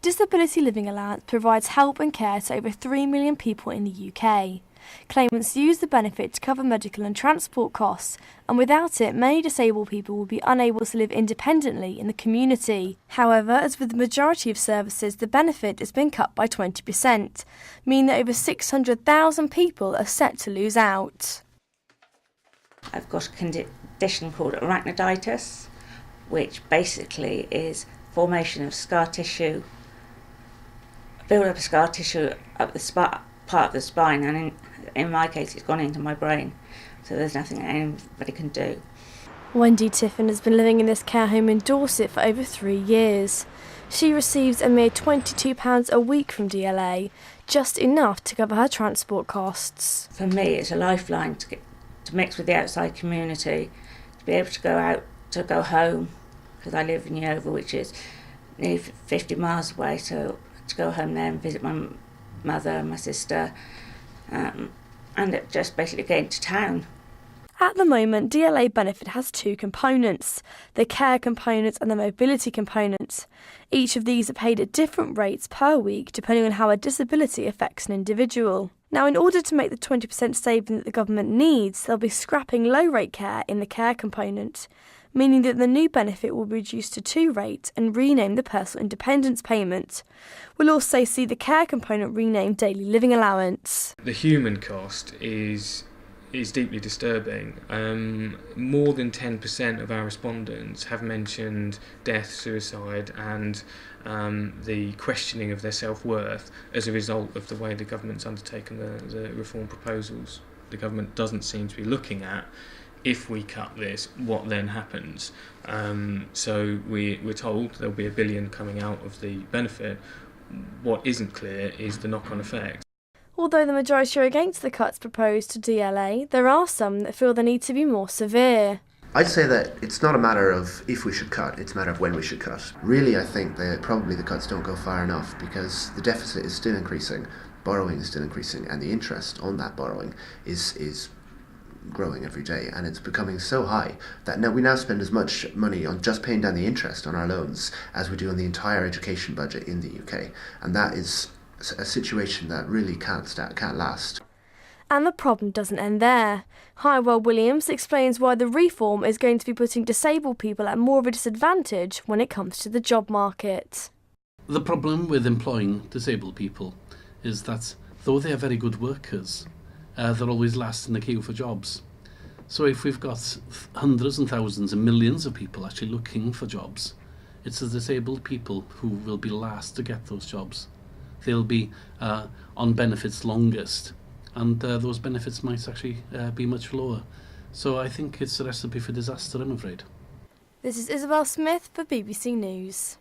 Disability Living Allowance provides help and care to over 3 million people in the UK. Claimants use the benefit to cover medical and transport costs, and without it, many disabled people will be unable to live independently in the community. However, as with the majority of services, the benefit has been cut by 20%, meaning that over 600,000 people are set to lose out. I've got a condition called arachnoiditis, which basically is formation of scar tissue, build up of scar tissue up the part of the spine, and in my case it's gone into my brain, so there's nothing anybody can do. Wendy Tiffin has been living in this care home in Dorset for over 3 years. She receives a mere £22 a week from DLA, just enough to cover her transport costs. For me it's a lifeline to mix with the outside community, to be able to go out, to go home, because I live in Yeovil, which is nearly 50 miles away, so to go home there and visit my mother and my sister, and just basically get into town. At the moment, DLA benefit has 2 components, the care component and the mobility component. Each of these are paid at different rates per week depending on how a disability affects an individual. Now, in order to make the 20% saving that the government needs, they'll be scrapping low-rate care in the care component, meaning that the new benefit will be reduced to 2 rates and renamed the Personal Independence Payment. We'll also see the care component renamed Daily Living Allowance. The human cost is deeply disturbing. More than 10% of our respondents have mentioned death, suicide and the questioning of their self-worth as a result of the way the government's undertaken the reform proposals. The government doesn't seem to be looking at, if we cut this, what then happens? So we're told there'll be £1 billion coming out of the benefit. What isn't clear is the knock-on effect. Although the majority are against the cuts proposed to DLA, there are some that feel they need to be more severe. I'd say that it's not a matter of if we should cut, it's a matter of when we should cut. Really, I think that probably the cuts don't go far enough because the deficit is still increasing, borrowing is still increasing, and the interest on that borrowing is growing every day, and it's becoming so high that we now spend as much money on just paying down the interest on our loans as we do on the entire education budget in the UK, and that is a situation that really can't last. And the problem doesn't end there. Hywell Williams explains why the reform is going to be putting disabled people at more of a disadvantage when it comes to the job market. The problem with employing disabled people is that though they are very good workers, they're always last in the queue for jobs. So if we've got hundreds and thousands and millions of people actually looking for jobs, it's the disabled people who will be last to get those jobs. They'll be on benefits longest, and those benefits might actually be much lower. So I think it's a recipe for disaster, I'm afraid. This is Isabel Smith for BBC News.